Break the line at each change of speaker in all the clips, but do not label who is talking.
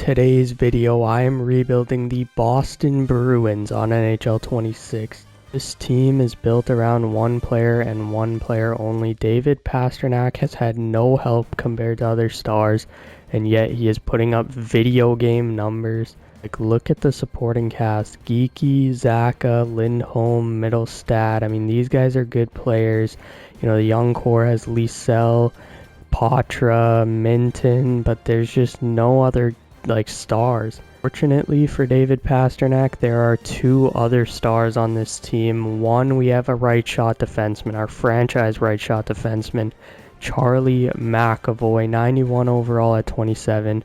today's video, I am rebuilding the Boston Bruins on NHL 26. This team is built around one player and one player only. David Pastrnak has had no help compared to other stars, and yet he is putting up video game numbers. Like, look at the supporting cast. Geeky, Zaka, Lindholm, Mittelstadt. I mean, these guys are good players. You know, the young core has Liesel, Patra, Minton, but there's just no other like stars. Fortunately for David Pastrnak, there are two other stars on this team. One, we have a right shot defenseman, our franchise right shot defenseman, Charlie McAvoy, 91 overall at 27.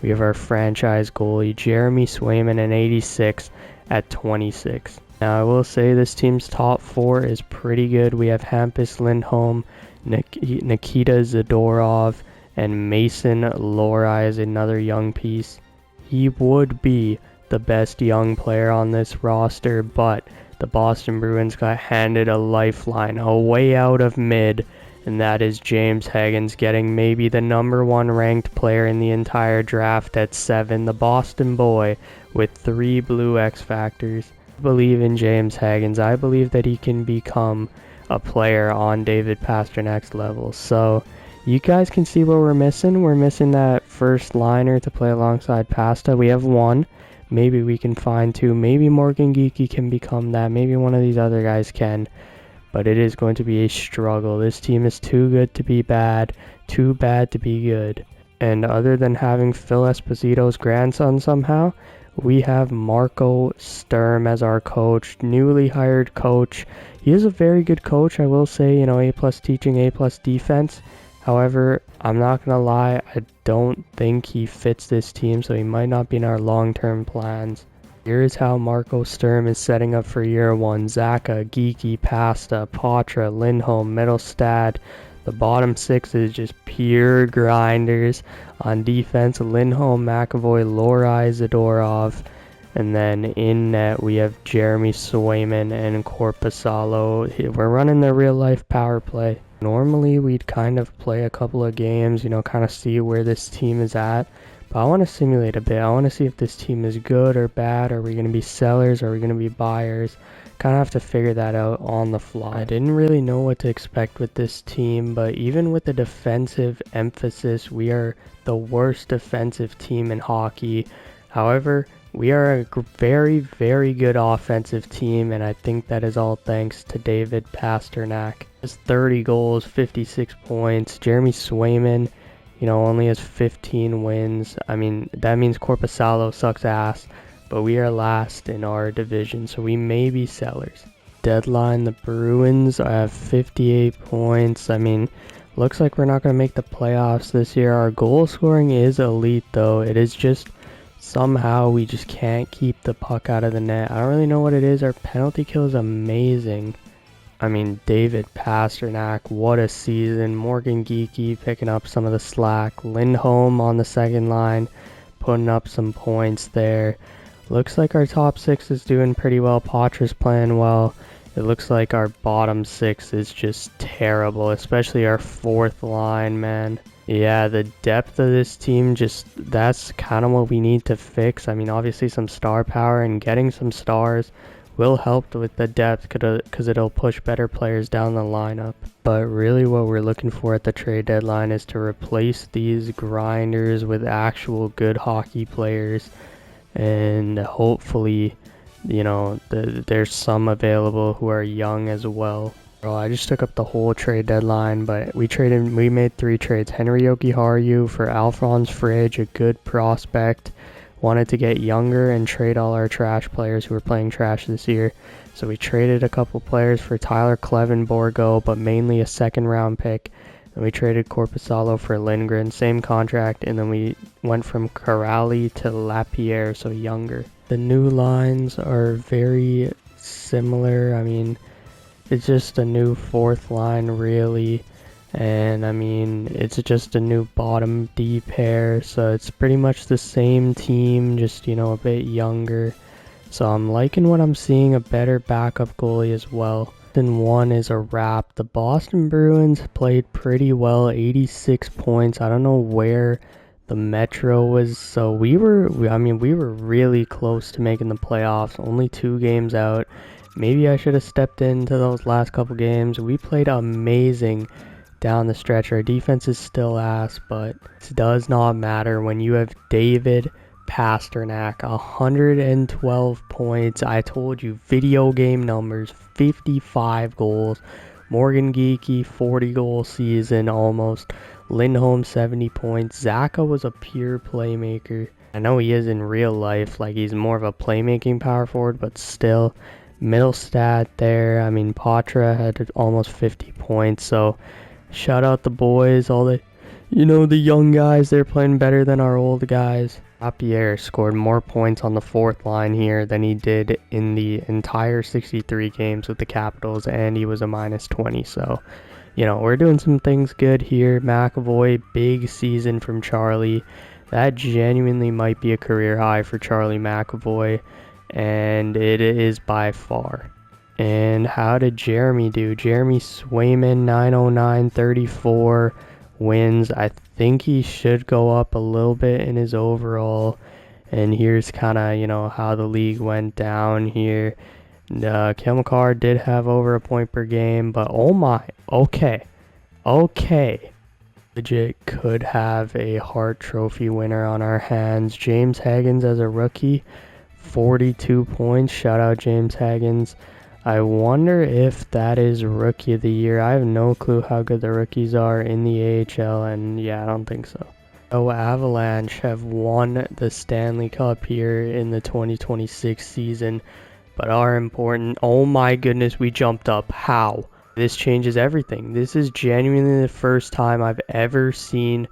We have our franchise goalie, Jeremy Swayman, an 86 at 26. Now, I will say this team's top four is pretty good. We have Hampus Lindholm, Nikita Zadorov, and Mason Lohrei is another young piece. He would be the best young player on this roster, but the Boston Bruins got handed a lifeline, a way out of mid, and that is James Higgins getting maybe the #1 ranked player in the entire draft at 7, the Boston boy with 3 blue X factors. I believe in James Higgins. I believe that he can become a player on David Pasternak's level. So you guys can see what we're missing. We're missing that first liner to play alongside Pasta. We have one. Maybe we can find two. Maybe Morgan Geeky can become that. Maybe one of these other guys can. But it is going to be a struggle. This team is too good to be bad. Too bad to be good. And other than having Phil Esposito's grandson somehow, we have Marco Sturm as our coach, newly hired coach. He is a very good coach, I will say, you know, A+ teaching, A+ defense. However, I'm not going to lie, I don't think he fits this team, so he might not be in our long-term plans. Here is how Marco Sturm is setting up for year one. Zaka, Geeky, Pasta, Patra, Lindholm, Mittelstadt. The bottom six is just pure grinders. On defense, Lindholm, McAvoy, Lohrei, Zadorov. And then in net, we have Jeremy Swayman and Korpisalo. We're running the real-life power play. Normally, we'd kind of play a couple of games, you know, kind of see where this team is at. But I want to simulate a bit. I want to see if this team is good or bad. Are we going to be sellers? Are we going to be buyers? Kind of have to figure that out on the fly. I didn't really know what to expect with this team, but even with the defensive emphasis, we are the worst defensive team in hockey. However, we are a very, very good offensive team, and I think that is all thanks to David Pastrnak. Has 30 goals, 56 points. Jeremy Swayman, you know, only has 15 wins. I mean, that means Korpisalo sucks ass, but we are last in our division, so we may be sellers. Deadline, the Bruins have 58 points. I mean, looks like we're not going to make the playoffs this year. Our goal scoring is elite, though. It is just somehow we just can't keep the puck out of the net. I don't really know what it is. Our penalty kill is amazing. I mean, David Pastrnak, what a season. Morgan Geeky picking up some of the slack. Lindholm on the second line, putting up some points there. Looks like our top six is doing pretty well. Patra's playing well. It looks like our bottom six is just terrible, especially our fourth line, man. Yeah, the depth of this team, that's kind of what we need to fix. I mean, obviously some star power, and getting some stars will help with the depth because it'll push better players down the lineup. But really what we're looking for at the trade deadline is to replace these grinders with actual good hockey players, and hopefully, you know, there's some available who are young as well. Well, I just took up the whole trade deadline, but we made 3 trades. Henry Jokiharju for Alphonse Fridge, a good prospect. Wanted to get younger and trade all our trash players who were playing trash this year. So we traded a couple players for Tyler Klevenborgo, but mainly a second-round pick. And we traded Korpisalo for Lindgren, same contract, and then we went from Corrali to Lapierre, so younger. The new lines are very similar. I mean, it's just a new fourth line, really. And I mean, it's just a new bottom D pair, so it's pretty much the same team, just, you know, a bit younger. So I'm liking what I'm seeing, a better backup goalie as well. Then one is a wrap. The Boston Bruins played pretty well, 86 points. I don't know where The Metro was, so we were really close to making the playoffs, only 2 games out. Maybe I should have stepped into those last couple games. We played amazing down the stretch. Our defense is still ass, but it does not matter when you have David Pastrnak, 112 points. I told you, video game numbers, 55 goals. Morgan Geeky, 40-goal season almost. Lindholm, 70 points. Zaka was a pure playmaker. I know he is in real life, like he's more of a playmaking power forward, but still. Middle stat there. I mean, Patra had almost 50 points, so shout out the boys, all the, the young guys. They're playing better than our old guys. Lapierre scored more points on the 4th line here than he did in the entire 63 games with the Capitals, and he was a -20. So, we're doing some things good here. McAvoy, big season from Charlie. That genuinely might be a career high for Charlie McAvoy, and it is by far. And how did Jeremy do? Jeremy Swayman, 909, 34 wins. I think he should go up a little bit in his overall. And here's kind of, how the league went down here. Kilmacar did have over a point per game, but oh my, okay. Legit could have a Hart Trophy winner on our hands. James Haggins as a rookie, 42 points. Shout out James Haggins. I wonder if that is Rookie of the Year. I have no clue how good the rookies are in the AHL, and yeah, I don't think so. Avalanche have won the Stanley Cup here in the 2026 season, but are important. Oh my goodness, we jumped up. How? This changes everything. This is genuinely the first time I've ever seen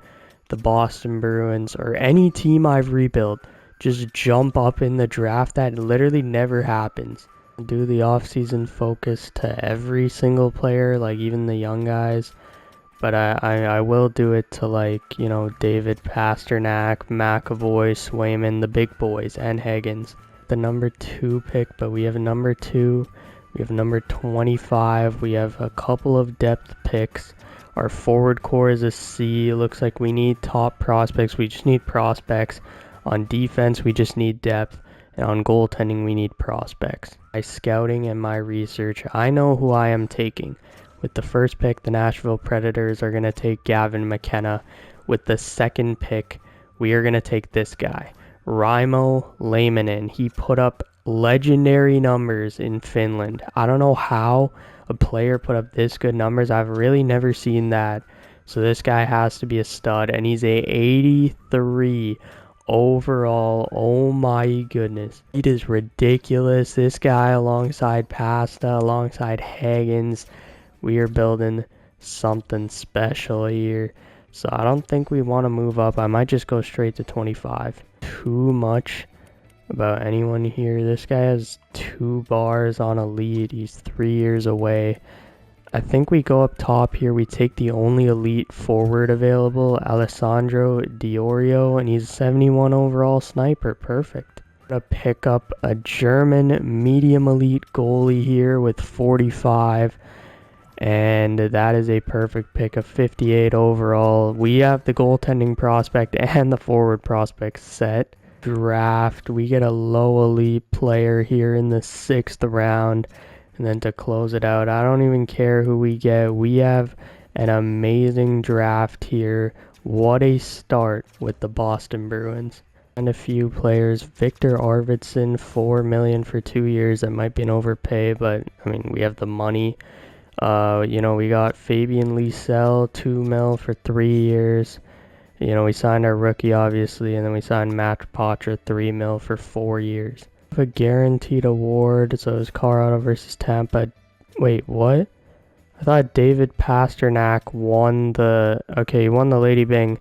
the Boston Bruins, or any team I've rebuilt, just jump up in the draft. That literally never happens. Do the off-season focus to every single player, like even the young guys, but I will do it to, like, David Pastrnak, McAvoy, Swayman, the big boys, and Haggins. The number 2 pick, but we have a number 2, we have number 25, we have a couple of depth picks. Our forward core is a C. It looks like we need top prospects. We just need prospects. On defense, we just need depth. And on goaltending, we need prospects. My scouting and my research, I know who I am taking. With the first pick, the Nashville Predators are going to take Gavin McKenna. With the second pick, we are going to take this guy, Raimo Leimonen. He put up legendary numbers in Finland. I don't know how a player put up this good numbers. I've really never seen that. So this guy has to be a stud, and he's a 83 overall. Oh my goodness, it is ridiculous. This guy alongside Pasta, alongside Haggins, we are building something special here. So I don't think we want to move up. I might just go straight to 25. Too much about anyone here. This guy has 2 bars on a lead. He's 3 years away. I think we go up top here. We take the only elite forward available, Alessandro Diorio, and he's a 71 overall sniper. Perfect. Gonna pick up a German medium elite goalie here with 45, and that is a perfect pick of 58 overall. We have the goaltending prospect and the forward prospect set. Draft, we get a low elite player here in the 6th round. And then to close it out, I don't even care who we get. We have an amazing draft here. What a start with the Boston Bruins. And a few players. Victor Arvidsson, $4 million for 2 years. That might be an overpay, but I mean, we have the money. We got Fabian Liesel, $2 million for 3 years. We signed our rookie, obviously, and then we signed Matt Patra, $3 million for 4 years. A guaranteed award, so it's Colorado versus Tampa. Wait, what? I thought David Pastrnak won the... Okay, he won the Lady Byng.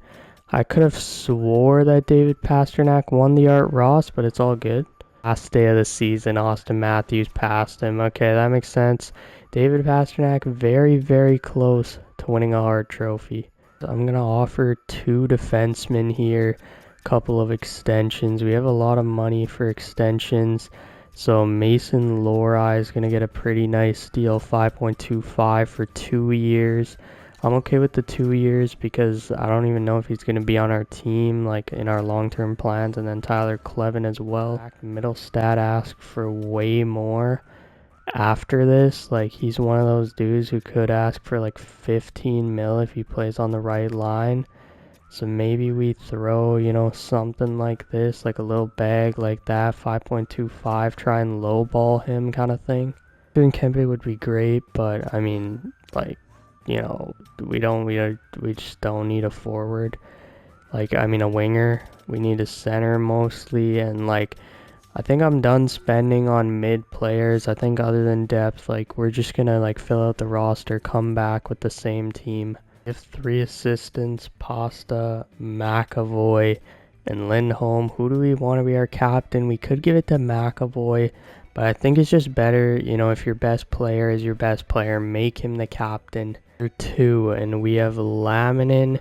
I could have swore that David Pastrnak won the Art Ross, but it's all good. Last day of the season, Austin Matthews passed him. Okay, that makes sense. David Pastrnak, very, very close to winning a Hart Trophy. So I'm going to offer 2 defensemen here. Couple of extensions. We have a lot of money for extensions, so Mason Lohrei is going to get a pretty nice deal, 5.25 for 2 years. I'm okay with the 2 years because I don't even know if he's going to be on our team, like in our long-term plans. And then Tyler Clevin as well. Middle stat asked for way more after this. Like, he's one of those dudes who could ask for like 15 mil if he plays on the right line. So maybe we throw, you know, something like this, like a little bag like that, 5.25, try and lowball him kind of thing. Doing Kempe would be great, but I mean, like, you know, we just don't need a forward. Like, I mean, a winger. We need a center mostly, and like, I think I'm done spending on mid players. I think other than depth, like, we're just gonna like fill out the roster, come back with the same team. We have 3 assistants: Pasta, McAvoy, and Lindholm. Who do we want to be our captain? We could give it to McAvoy, but I think it's just better, you know, if your best player is your best player, make him the captain. 2, and we have Laminin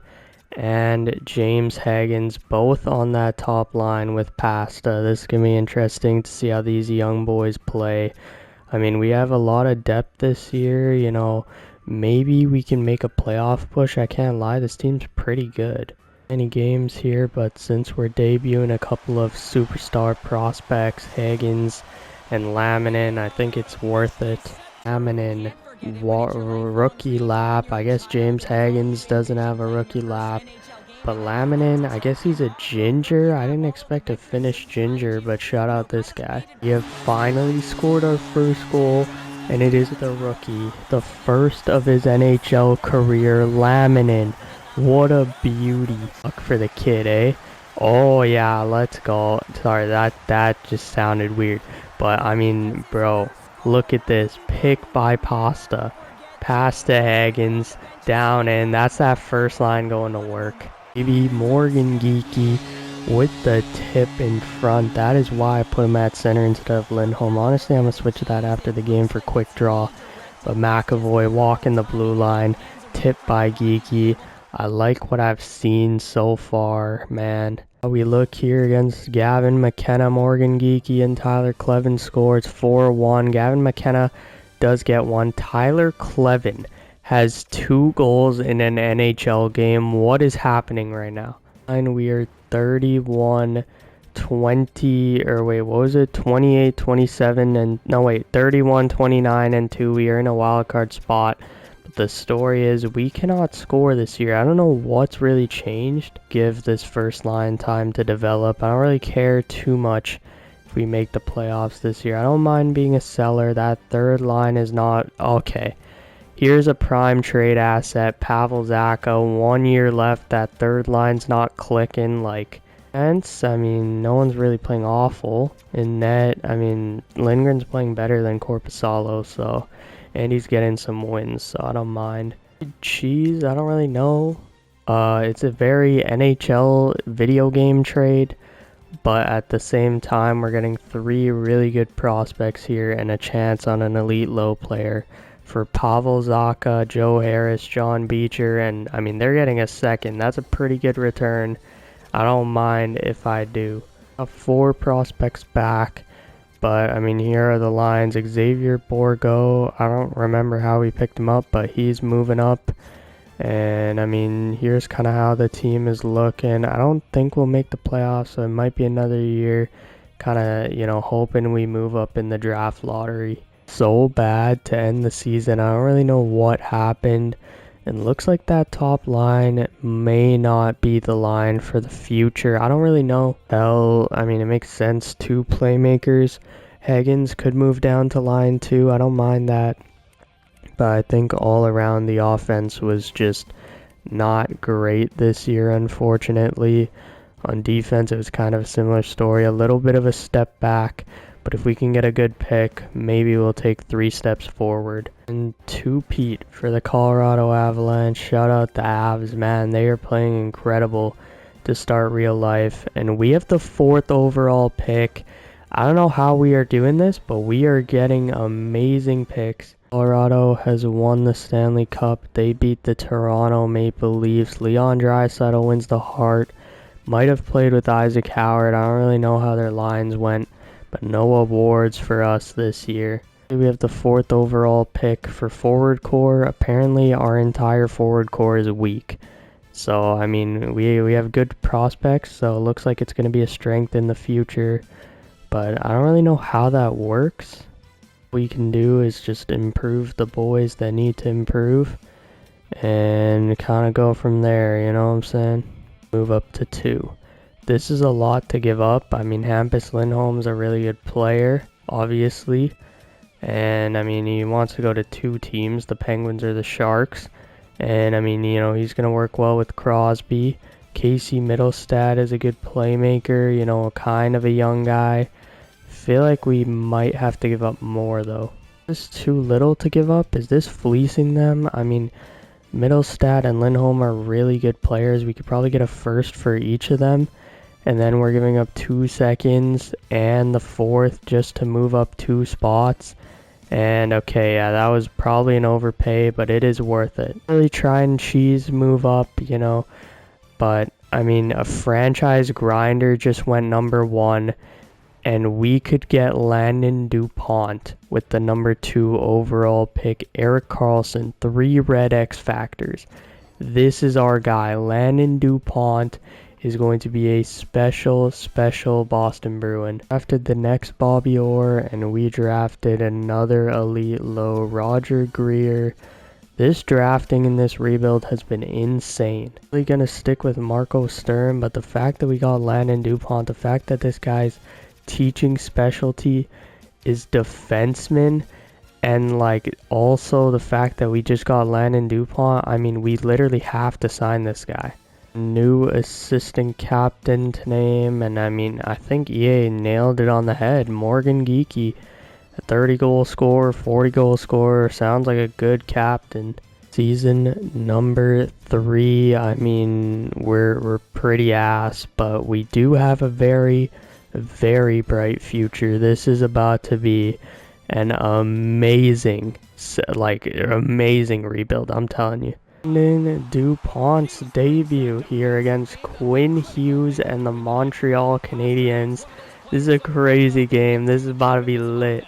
and James Higgins both on that top line with Pasta. This is going to be interesting to see how these young boys play. I mean, we have a lot of depth this year, you know. Maybe we can make a playoff push. I can't lie, this team's pretty good. Many games here, but since we're debuting a couple of superstar prospects, Higgins and Laminin, I think it's worth it. Laminin, rookie lap. I guess James Higgins doesn't have a rookie lap. But Laminin, I guess he's a ginger. I didn't expect to finish ginger, but shout out this guy. We have finally scored our first goal, and it is the rookie, the first of his NHL career, Laminin. What a beauty. Luck for the kid, eh? Oh yeah, let's go. Sorry, that just sounded weird. But I mean, bro, look at this. Pick by Pasta. Pass to Higgins. Down in. That's that first line going to work. Maybe Morgan Geeky with the tip in front. That is why I put him at center instead of Lindholm. Honestly, I'm going to switch that after the game for quick draw. But McAvoy walking the blue line. Tip by Geeky. I like what I've seen so far, man. We look here against Gavin McKenna, Morgan Geeky, and Tyler Clevin scores 4-1. Gavin McKenna does get 1. Tyler Clevin has 2 goals in an NHL game. What is happening right now? And we are 31-20, or wait, what was it? 28-27, and no wait, 31-29 and 2. We are in a wild card spot. The story is we cannot score this year. I don't know what's really changed. Give this first line time to develop. I don't really care too much if we make the playoffs this year. I don't mind being a seller. That third line is not okay. Here's a prime trade asset, Pavel Zacha. 1 year left. That third line's not clicking. Like, hence, I mean, no one's really playing awful. In net, I mean, Lindgren's playing better than Korpisalo, so. And he's getting some wins, so I don't mind. Cheese, I don't really know. It's a very NHL video game trade, but at the same time, we're getting 3 really good prospects here and a chance on an elite low player for Pavel Zacha, Joe Harris, John Beecher, and I mean, they're getting a second. That's a pretty good return. I don't mind if I do. 4 prospects back. But, I mean, here are the lines. Xavier Bourgault, I don't remember how we picked him up, but he's moving up. And, I mean, here's kind of how the team is looking. I don't think we'll make the playoffs, so it might be another year. Kind of, you know, hoping we move up in the draft lottery. So bad to end the season. I don't really know what happened. And looks like that top line may not be the line for the future. I don't really know. Hell, I mean, it makes sense. 2 playmakers. Higgins could move down to line 2. I don't mind that. But I think all around the offense was just not great this year, unfortunately. On defense, it was kind of a similar story. A little bit of a step back. But if we can get a good pick, maybe we'll take 3 steps forward. And 2 Pete for the Colorado Avalanche. Shout out the Avs, man. They are playing incredible to start real life. And we have the 4th overall pick. I don't know how we are doing this, but we are getting amazing picks. Colorado has won the Stanley Cup. They beat the Toronto Maple Leafs. Leon Draisaitl wins the Hart. Might have played with Isaac Howard. I don't really know how their lines went. But no awards for us this year. We have the 4th overall pick for forward core. Apparently our entire forward core is weak. So, I mean, we have good prospects, so it looks like it's going to be a strength in the future. But I don't really know how that works. What we can do is just improve the boys that need to improve. And kind of go from there, you know what I'm saying? Move up to 2. This is a lot to give up. I mean, Hampus Lindholm's a really good player, obviously. And, I mean, he wants to go to 2 teams, the Penguins or the Sharks. And, I mean, you know, he's going to work well with Crosby. Casey Middlestad is a good playmaker, you know, kind of a young guy. Feel like we might have to give up more, though. Is this too little to give up? Is this fleecing them? I mean, Middlestad and Lindholm are really good players. We could probably get a 1st for each of them. And then we're giving up 2 seconds and the 4th just to move up 2 spots. And okay, yeah, that was probably an overpay, but it is worth it. Really try and cheese move up, you know. But, I mean, a franchise grinder just went number 1. And we could get Landon DuPont with the number 2 overall pick. Erik Karlsson, 3 red X factors. This is our guy. Landon DuPont is going to be a special Boston Bruin. Drafted the next Bobby Orr, and we drafted another elite low, Roger Greer. This drafting in this rebuild has been insane. Really gonna stick with Marco Sturm, but the fact that we got Landon DuPont, the fact that this guy's teaching specialty is defenseman, and like also the fact that we just got Landon DuPont, I mean, we literally have to sign this guy. New assistant captain to name, and I mean, I think EA nailed it on the head. Morgan Geekie, a 30-goal scorer, 40-goal scorer, sounds like a good captain. Season number 3, I mean, we're pretty ass, but we do have a very bright future. This is about to be an amazing rebuild, I'm telling you. DuPont's debut here against Quinn Hughes and the Montreal Canadiens. This is a crazy game. This is about to be lit.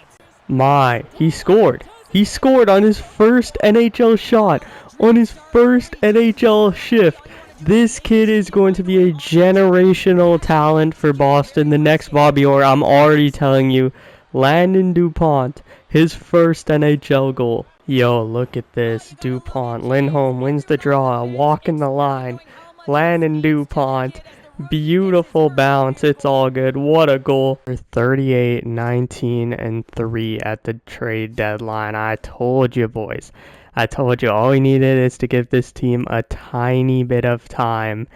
He scored. He scored on his first NHL shot, on his first NHL shift. This kid is going to be a generational talent for Boston. The next Bobby Orr, I'm already telling you. Landon DuPont, his first NHL goal. Yo, look at this. DuPont. Lindholm wins the draw. Walking the line. Landon DuPont. Beautiful bounce. It's all good. What a goal. 38, 19, and 3 at the trade deadline. I told you, boys. I told you all we needed is to give this team a tiny bit of time.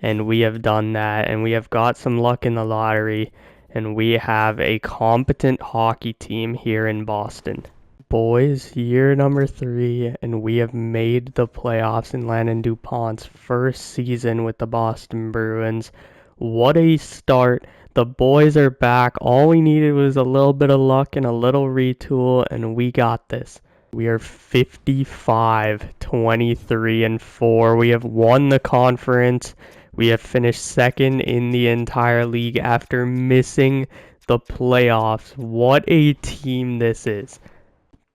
And we have done that. And we have got some luck in the lottery. And we have a competent hockey team here in Boston. Boys, year number 3, and we have made the playoffs in Landon DuPont's first season with the Boston Bruins. What a start. The boys are back. All we needed was a little bit of luck and a little retool, and we got this. We are 55, 23, and 4. We have won the conference. We have finished 2nd in the entire league after missing the playoffs. What a team this is.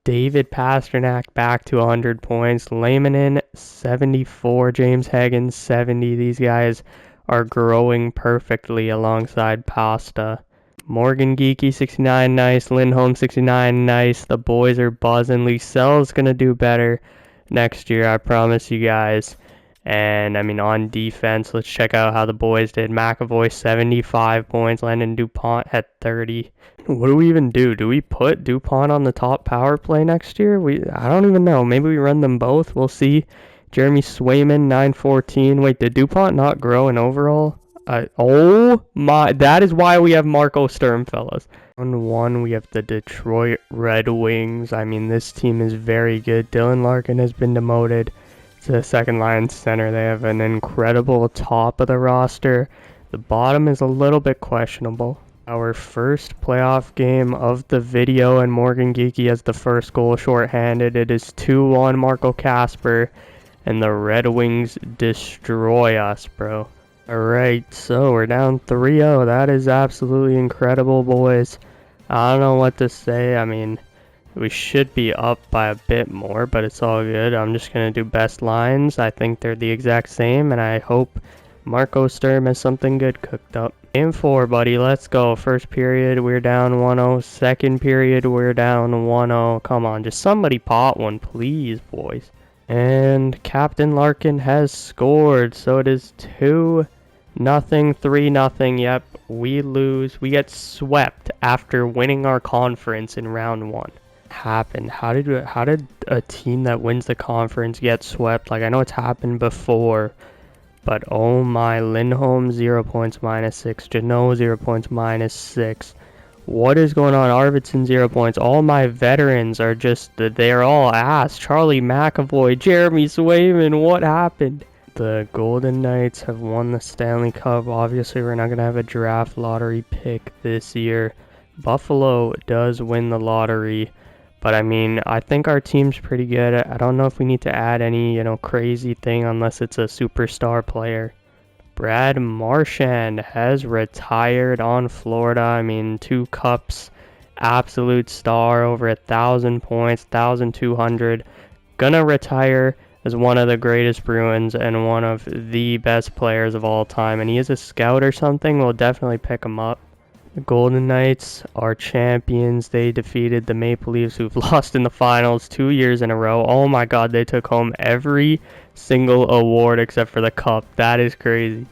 David Pastrnak back to 100 points. Lehmanen 74. James Hagen 70. These guys are growing perfectly alongside Pasta. Morgan Geekie 69, nice. Lindholm 69, nice. The boys are buzzing. Liessel's gonna do better next year, I promise you guys. And I mean, on defense, let's check out how the boys did. McAvoy 75 points. Landon DuPont had 30. What do we even do? Do we put DuPont on the top power play next year? I don't even know. Maybe we run them both. We'll see. Jeremy Swayman 914. Wait, did DuPont not grow in overall? Oh my! That is why we have Marco Sturm, fellas. On 1, we have the Detroit Red Wings. I mean, this team is very good. Dylan Larkin has been demoted to the second line center. They have an incredible top of the roster. The bottom is a little bit questionable. Our first playoff game of the video, and Morgan Geekie has the first goal shorthanded. It is 2-1 Marco Kasper, and the Red Wings destroy us, bro. Alright, so we're down 3-0. That is absolutely incredible, boys. I don't know what to say. I mean, We should be up by a bit more, but it's all good. I'm just going to do best lines. I think they're the exact same, and I hope Marco Sturm has something good cooked up. Game 4, buddy. Let's go. First period, we're down 1-0. Second period, we're down 1-0. Come on, just somebody pot one, please, boys. And Captain Larkin has scored, so it is 2-0, 3-0. Yep, we lose. We get swept after winning our conference in round 1. Happened? How did a team that wins the conference get swept? Like, I know it's happened before, but oh my, Lindholm 0 points -6, Janot 0 points -6. What is going on? Arvidsson 0 points. All my veterans are just, they're all ass. Charlie McAvoy, Jeremy Swayman, what happened? The Golden Knights have won the Stanley Cup. Obviously, we're not going to have a draft lottery pick this year. Buffalo does win the lottery. But I mean, I think our team's pretty good. I don't know if we need to add any, crazy thing unless it's a superstar player. Brad Marchand has retired on Florida. I mean, 2 cups, absolute star, over 1,000 points, 1,200. Gonna retire as one of the greatest Bruins and one of the best players of all time. And he is a scout or something. We'll definitely pick him up. The Golden Knights are champions. They defeated the Maple Leafs, who've lost in the finals 2 years in a row. Oh my god, they took home every single award except for the cup. That is crazy.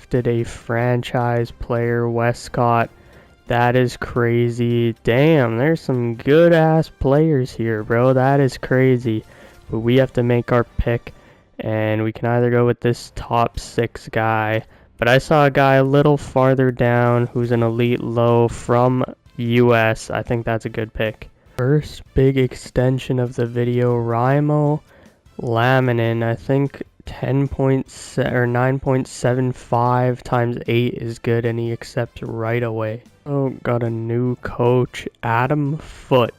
Did a franchise player, Westcott. That is crazy. Damn, there's some good ass players here, bro. That is crazy. But we have to make our pick, and we can either go with this top 6 guy. But I saw a guy a little farther down who's an elite low from US. I think that's a good pick. First big extension of the video, Raimo Laminen. I think 9.75 times 8 is good, and he accepts right away. Oh, got a new coach. Adam Foote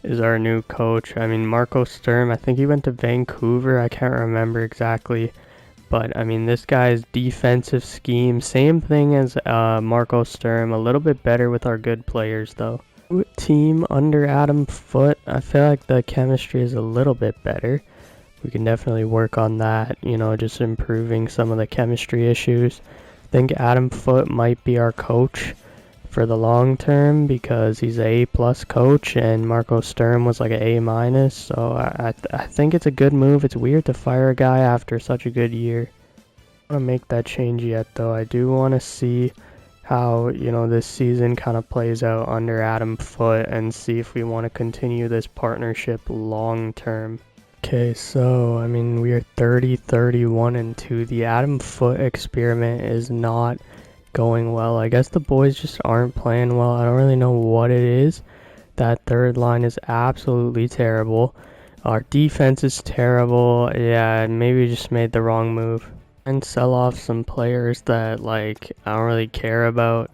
is our new coach. I mean, Marco Sturm, I think he went to Vancouver. I can't remember exactly. But, I mean, this guy's defensive scheme, same thing as Marco Sturm, a little bit better with our good players, though. Team under Adam Foote, I feel like the chemistry is a little bit better. We can definitely work on that, just improving some of the chemistry issues. I think Adam Foote might be our coach for the long term because he's an A+ coach, and Marco Sturm was like an A-. So I think it's a good move. It's weird to fire a guy after such a good year. I don't want to make that change yet, though. I do want to see how this season kind of plays out under Adam Foote and see if we want to continue this partnership long term. Okay, so I mean, we are 30-31-2. The Adam Foote experiment is not going well. I guess the boys just aren't playing well. I don't really know what it is. That third line is absolutely terrible. Our defense is terrible. Yeah, maybe we just made the wrong move. And sell off some players that I don't really care about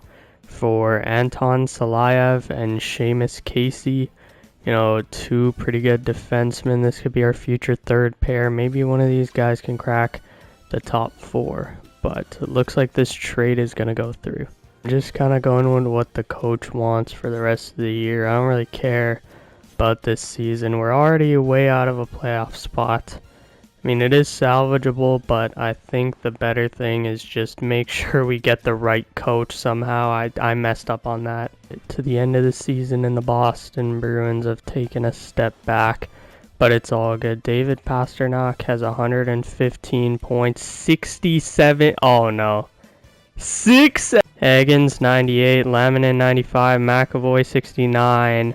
for Anton Salayev and Seamus Casey. 2 pretty good defensemen. This could be our future third pair. Maybe one of these guys can crack the top 4. But it looks like this trade is going to go through. I'm just kind of going with what the coach wants for the rest of the year. I don't really care about this season. We're already way out of a playoff spot. I mean, it is salvageable, but I think the better thing is just make sure we get the right coach somehow. I messed up on that. To the end of the season, and the Boston Bruins have taken a step back. But it's all good. David Pastrnak has 115 points, 67. Oh no. 6. Higgins 98, Laminen 95, McAvoy 69.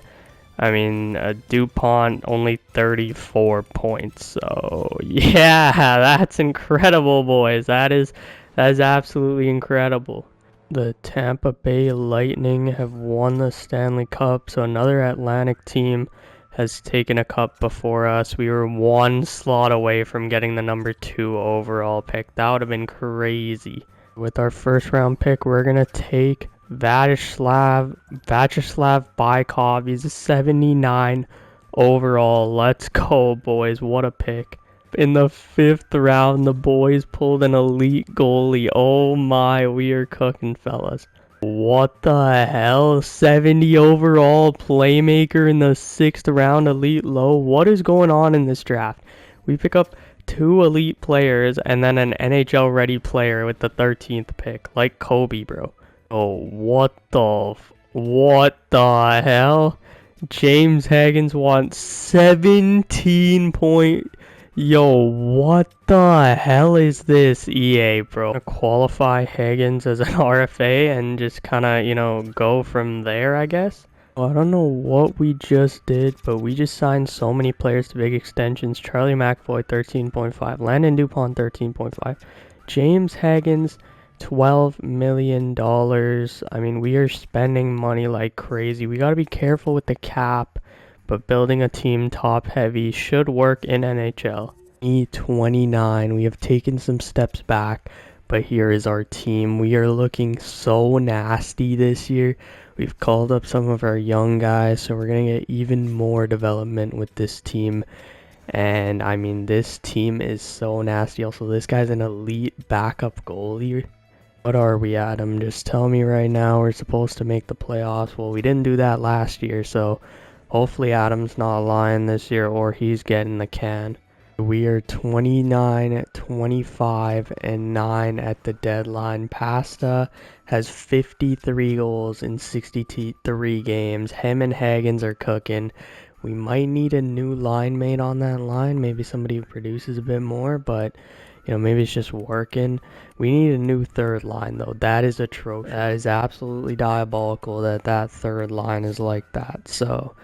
I mean, DuPont only 34 points. So yeah, that's incredible, boys. That is absolutely incredible. The Tampa Bay Lightning have won the Stanley Cup, so another Atlantic team has taken a cup before us. We were 1 slot away from getting the number 2 overall pick. That would have been crazy. With our first round pick, we're going to take Vyacheslav Bykov. He's a 79 overall. Let's go, boys. What a pick. In the 5th round, the boys pulled an elite goalie. Oh my, we are cooking, fellas. What the hell? 70 overall playmaker in the 6th round, elite low. What is going on in this draft? We pick up 2 elite players and then an NHL ready player with the 13th pick, like Kobe, bro. Oh, what the hell? James Hagens wants 17 point. Yo, what the hell is this, EA, bro? Gonna qualify Hagens as an RFA and just kind of, go from there, I guess? Well, I don't know what we just did, but we just signed so many players to big extensions. Charlie McAvoy, 13.5. Landon Dupont, 13.5. James Hagens, $12 million. I mean, we are spending money like crazy. We got to be careful with the cap, but building a team top heavy should work in NHL. E29, we have taken some steps back, but here is our team. We are looking so nasty this year. We've called up some of our young guys, so we're going to get even more development with this team. And I mean, this team is so nasty. Also, this guy's an elite backup goalie. What are we, Adam? Just tell me right now. We're supposed to make the playoffs. Well, we didn't do that last year, so hopefully Adam's not lying this year or he's getting the can. We are 29, 25, and 9 at the deadline. Pasta has 53 goals in 63 games. Him and Hagens are cooking. We might need a new line mate on that line. Maybe somebody who produces a bit more, but maybe it's just working. We need a new third line, though. That is atrocious. That is absolutely diabolical that third line is like that. So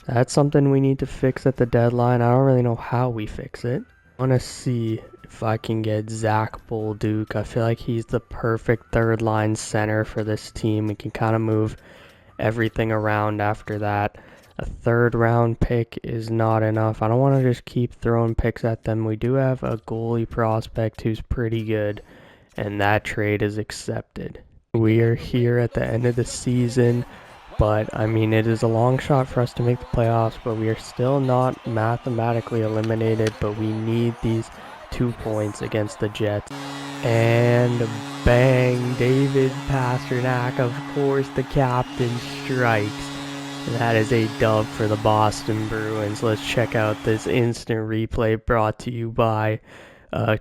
that's something we need to fix at the deadline. I don't really know how we fix it. I want to see if I can get Zach Bolduc. I feel like he's the perfect third line center for this team. We can kind of move everything around after that. A 3rd round pick is not enough. I don't want to just keep throwing picks at them. We do have a goalie prospect who's pretty good, and that trade is accepted. We are here at the end of the season, but I mean, it is a long shot for us to make the playoffs, but we are still not mathematically eliminated, but we need these 2 points against the Jets. And bang, David Pastrnak, of course, the captain strikes. That is a dub for the Boston Bruins. Let's check out this instant replay brought to you by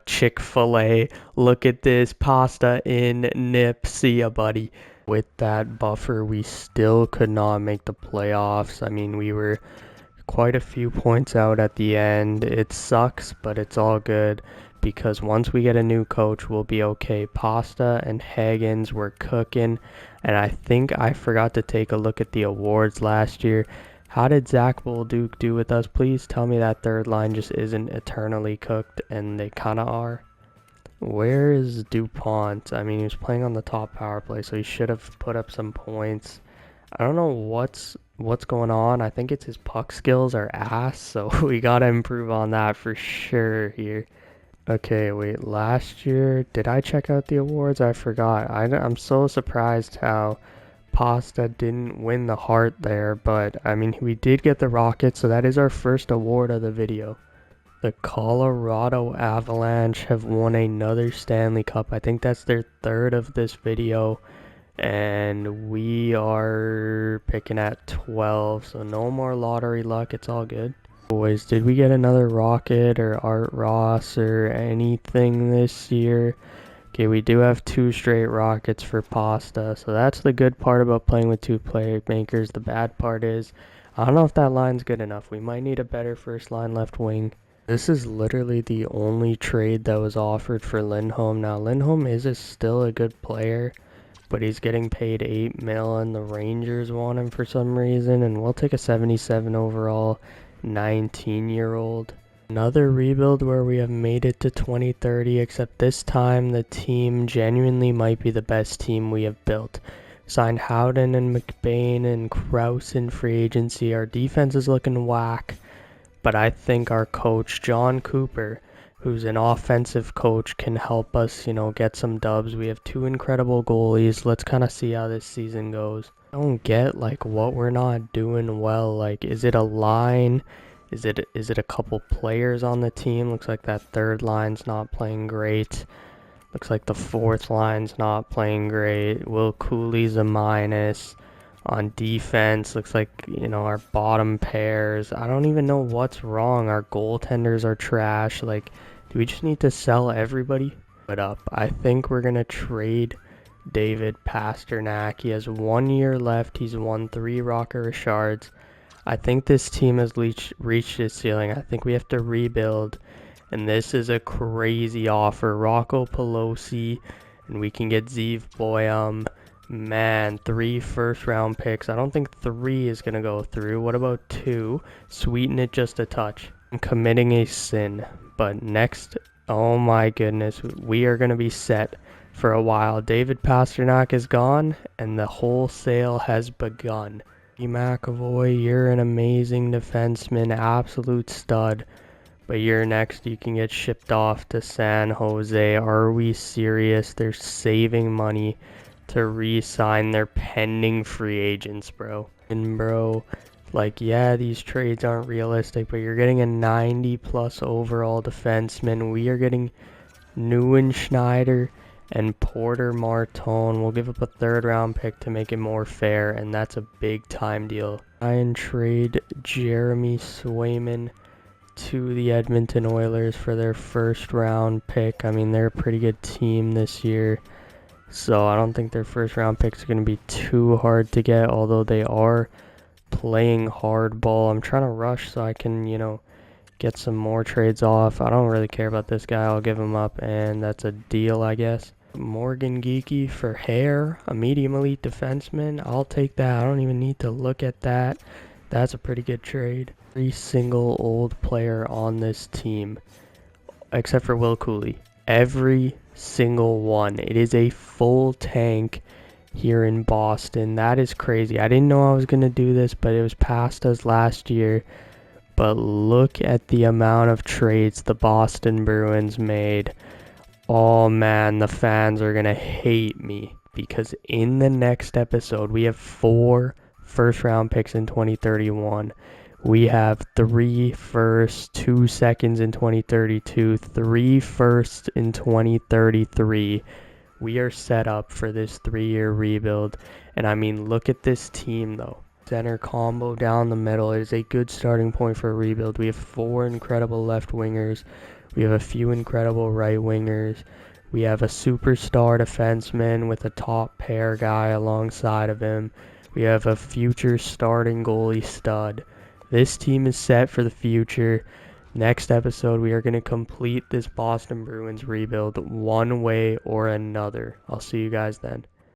Chick-fil-A. Look at this, pasta in nip. See ya, buddy. With that buffer, we still could not make the playoffs. I mean, we were quite a few points out at the end. It sucks, but it's all good, because once we get a new coach, we'll be okay. Pasta and Hagens were cooking, and I think I forgot to take a look at the awards last year. How did Zach Bolduc do with us? Please tell me that third line just isn't eternally cooked, and they kind of are. Where is Dupont? I mean, he was playing on the top power play, so he should have put up some points. I don't know what's going on. I think it's his puck skills are ass, so we gotta improve on that for sure here. Okay, wait, last year, did I check out the awards? I forgot. I'm so surprised how Pasta didn't win the Hart there, but I mean, we did get the Rocket, so that is our first award of the video. The Colorado Avalanche have won another Stanley Cup. I think that's their 3rd of this video, and we are picking at 12, so no more lottery luck. It's all good. Boys, did we get another Rocket or Art Ross or anything this year? Okay, we do have 2 straight Rockets for Pasta, so that's the good part about playing with 2 playmakers. The bad part is, I don't know if that line's good enough. We might need a better first line left wing. This is literally the only trade that was offered for Lindholm. Now, Lindholm is still a good player, but he's getting paid $8 million, and the Rangers want him for some reason, and we'll take a 77 overall 19-year-old. Another rebuild where we have made it to 2030, except this time the team genuinely might be the best team we have built. Signed Howden and McBain and Krause in free agency. Our defense is looking whack, but I think our coach, John Cooper, who's an offensive coach, can help us, get some dubs. We have 2 incredible goalies. Let's kind of see how this season goes. I don't get, what we're not doing well. Is it a line? Is it a couple players on the team? Looks like that third line's not playing great. Looks like the fourth line's not playing great. Will Cooley's a minus. On defense, looks like, our bottom pairs. I don't even know what's wrong. Our goaltenders are trash. Like, do we just need to sell everybody? But I think we're going to trade David Pastrnak. He has 1 year left. He's won 3 Rocket Richards. I think this team has reached its ceiling. I think we have to rebuild. And this is a crazy offer. Rocco Perellzy, and we can get Zeev Boyum. Man, 3 first-round picks. I don't think 3 is going to go through. What about 2? Sweeten it just a touch. I'm committing a sin. But next, oh my goodness, we are going to be set for a while. David Pastrnak is gone, and the wholesale has begun. McAvoy, you're an amazing defenseman, absolute stud. But you're next. You can get shipped off to San Jose. Are we serious? They're saving money to re-sign their pending free agents, bro. And bro, yeah, these trades aren't realistic, but you're getting a 90+ overall defenseman. We are getting Neuenschneider and Porter Martone. We'll give up a 3rd-round pick to make it more fair, and that's a big-time deal. Try and trade Jeremy Swayman to the Edmonton Oilers for their 1st-round pick. I mean, they're a pretty good team this year. So I don't think their 1st-round picks are going to be too hard to get, although they are playing hardball. I'm trying to rush so I can, get some more trades off. I don't really care about this guy. I'll give him up, and that's a deal, I guess. Morgan Geekie for Hair, a medium elite defenseman. I'll take that. I don't even need to look at that. That's a pretty good trade. Every single old player on this team, except for Will Cooley. Every single one. It is a full tank here in Boston. That is crazy. I didn't know I was going to do this, but it was past us last year. But look at the amount of trades the Boston Bruins made. Oh man, the fans are going to hate me, because in the next episode we have 4 first-round picks in 2031. We have 3 firsts, 2 seconds in 2032, 3 firsts in 2033. We are set up for this 3-year rebuild. And I mean, look at this team though. Center combo down the middle is a good starting point for a rebuild. We have 4 incredible left wingers. We have a few incredible right wingers. We have a superstar defenseman with a top pair guy alongside of him. We have a future starting goalie stud. This team is set for the future. Next episode, we are going to complete this Boston Bruins rebuild one way or another. I'll see you guys then.